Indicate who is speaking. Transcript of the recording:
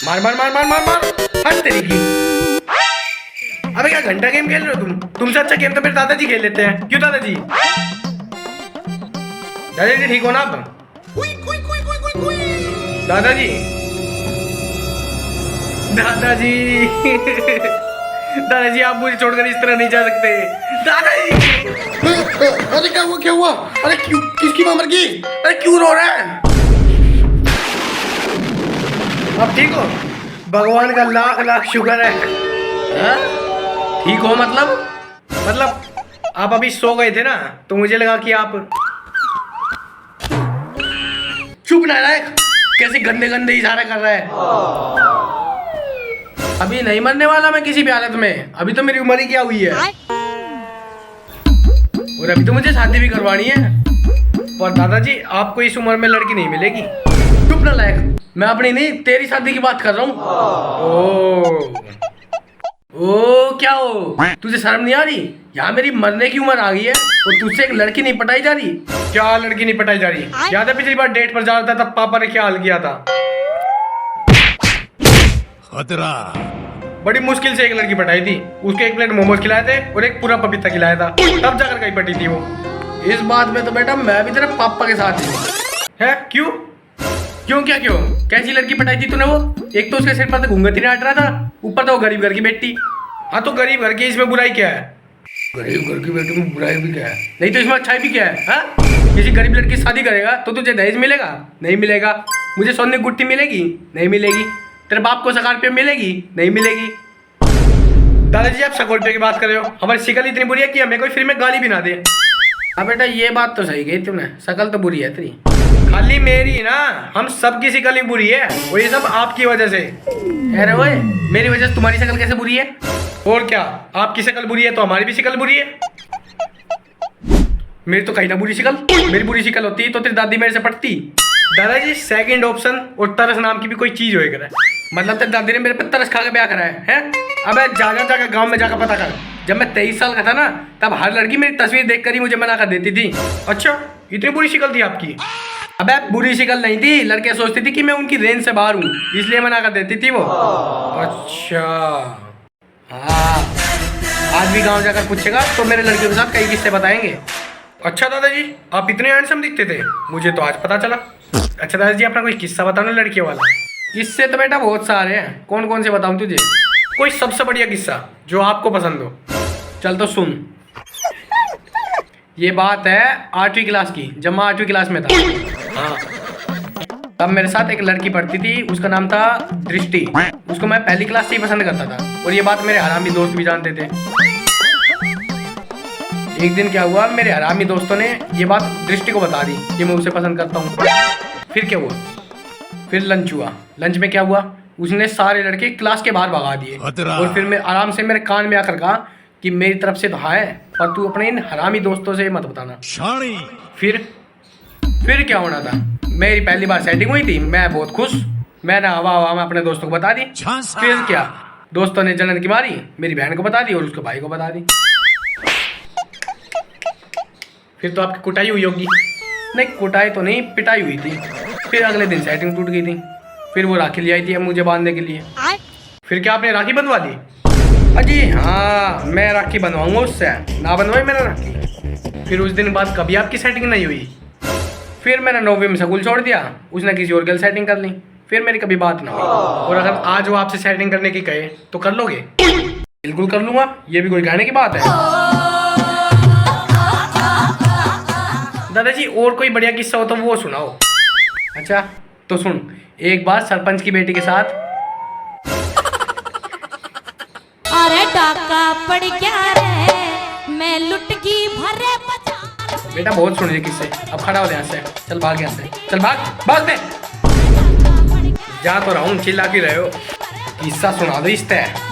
Speaker 1: मार मार मार मार मार मार। हट तेरी की। अबे क्या घंटा गेम खेल रहे हो तुम? तुमसे अच्छा गेम तो मेरे दादाजी खेल लेते हैं। क्यों दादाजी? दादाजी ठीक हो ना आप? दादाजी दादाजी दादाजी आप मुझे छोड़कर इस तरह नहीं जा सकते। दादाजी
Speaker 2: अरे क्या हुआ क्या हुआ? अरे क्यों, किसकी मां मर गई? अरे क्यों रो रहा है?
Speaker 1: आप ठीक हो? भगवान का लाख लाख शुक्र है।
Speaker 2: हाँ?
Speaker 1: ठीक हो मतलब आप अभी सो गए थे ना, तो मुझे लगा कि आप। चुप नालायक, कैसे गंदे गंदे इशारे कर रहा है। अभी नहीं मरने वाला मैं किसी भी हालत में। अभी तो मेरी उम्र ही क्या हुई है, और अभी तो मुझे शादी भी करवानी है। पर दादाजी आपको इस उम्र में लड़की नहीं मिलेगी। चुप नालायक, मैं अपनी नहीं तेरी शादी की बात कर रहा हूँ। ओ क्या हो, तुझे शर्म नहीं आ रही? यहाँ मेरी मरने की उम्र आ गई है और तुझसे एक लड़की नहीं पटाई जा रही। क्या लड़की नहीं पटाई जा रही? याद है पिछली बार डेट पर जा रहा था तब पापा ने क्या हाल किया था?
Speaker 3: खतरा।
Speaker 1: बड़ी मुश्किल से एक लड़की पटाई थी। उसके एक प्लेट मोमोज खिलाए थे और एक पूरा पपीता खिलाया था, तब जाकर कहीं पटी थी वो। इस बात में तो बेटा मैं भी तेरे पापा के साथ ही है। क्यों क्यों क्या क्यों? कैसी लड़की पटाई थी तूने वो? एक तो उसके सिर पर तो घूंघट ही नहीं हट रहा था, ऊपर तो वो गरीब घर की बेटी। हाँ तो गरीब घर की इसमें बुराई क्या है? गरीब घर की बेटी में बुराई भी क्या है? नहीं तो इसमें अच्छाई भी क्या है? हाँ, किसी गरीब लड़की से शादी करेगा तो तुझे दहेज मिलेगा? नहीं मिलेगा। मुझे सोने की गुट्टी मिलेगी? नहीं मिलेगी। तेरे बाप को स्कॉर्पियो मिलेगी? नहीं मिलेगी। दादाजी आप स्कॉर्पियो की बात कर रहे हो? हमारी शक्ल इतनी बुरी है कि हमें कोई फिल्म में गाली भी ना दे। हाँ बेटा ये बात तो सही कही तुमने, शक्ल तो बुरी है तेरी। खाली मेरी ना, हम सब की शक्ल ही बुरी है और ये सब आपकी वजह से। अरे ओए, मेरी वजह से तुम्हारी शक्ल कैसे बुरी है? और क्या, आपकी शक्ल बुरी है तो हमारी भी शक्ल बुरी है। मेरी तो कहीं ना बुरी शक्ल। मेरी बुरी शक्ल होती तो तेरी दादी मेरे से पटती। दादाजी सेकंड ऑप्शन और तरस नाम की भी कोई चीज होएगा, मतलब तेरी दादी ने मेरे पे तरस खा के ब्याह करा है? अबे जाकर गांव में जाकर पता कर। जब मैं 23 साल का था ना, तब हर लड़की मेरी तस्वीर देखकर ही मुझे मना कर देती थी। अच्छा, इतनी बुरी शक्ल थी आपकी? अबे बुरी शक्ल नहीं थी, लड़कियां सोचती थी कि मैं उनकी रेंज से बाहर हूँ, इसलिए मना कर देती थी वो। अच्छा हाँ, आज भी गांव जाकर पूछेगा तो मेरे लड़कियों के साथ कई किस्से बताएंगे। अच्छा दादाजी, आप इतने हैंडसम दिखते थे, मुझे तो आज पता चला। अच्छा दादाजी, अपना कोई किस्सा बताओ ना लड़कियों वाला। किस्से तो बेटा बहुत सारे हैं, कौन कौन से बताऊं तुझे? कोई सबसे बढ़िया किस्सा जो आपको पसंद हो। चल तो सुन। ये बात है 8वीं क्लास की, जब मैं 8वीं क्लास में था। हाँ, तब मेरे साथ एक लड़की पढ़ती थी, उसका नाम था दृष्टि। उसको मैं पहली क्लास से ही पसंद करता था और ये बात मेरे हरामी दोस्त भी जानते थे। एक दिन क्या हुआ, मेरे हरामी दोस्तों ने ये बात दृष्टि को बता दी कि मैं उसे पसंद करता हूँ। फिर क्या हुआ? फिर लंच हुआ। लंच में क्या हुआ, उसने सारे लड़के क्लास के बाहर भगा दिए और फिर मैं आराम से मेरे कान में आकर कहा कि मेरी तरफ से तो है, पर तू अपने इन हरामी दोस्तों से मत बताना। फिर क्या होना था, मेरी पहली बार सेटिंग हुई थी, मैं बहुत खुश, मैंने हवा हवा में अपने दोस्तों को बता दी। फिर क्या, दोस्तों ने जलन की मारी, मेरी बहन को बता दी और उसके भाई को बता दी। फिर तो आपकी कुटाई हुई होगी। नहीं कुटाई तो नहीं, पिटाई हुई थी। फिर अगले दिन सेटिंग टूट गई थी। फिर वो राखी ले आई थी मुझे बांधने के लिए। फिर क्या आपने राखी बंधवा दी? अजी हाँ, मैं राखी बनवाऊंगा उससे, ना बनवाई मेरा राखी। फिर उस दिन बाद कभी आपकी सेटिंग नहीं हुई। फिर मैंने 9वीं में स्कूल छोड़ दिया, उसने किसी और गर्ल सेटिंग कर ली। फिर मेरी कभी बात ना हुई। और अगर आज वो आपसे सेटिंग करने की कहे तो कर लोगे? बिल्कुल कर लूंगा, ये भी कोई कहने की बात है? दादाजी और कोई बढ़िया किस्सा हो तो वो सुनाओ। अच्छा तो सुन, एक बार सरपंच की बेटी के साथ।
Speaker 4: अरे डाका पड़ गया रे, मैं लुट गई भरे बाजार।
Speaker 1: बेटा बहुत सुन रही किस्से, अब खड़ा हो यहाँ से, चल भाग यहाँ से, चल भाग भाग दे। जा तो रहा हूँ, चिल्ला के रहे हो। किस्सा सुना दो इस तरह।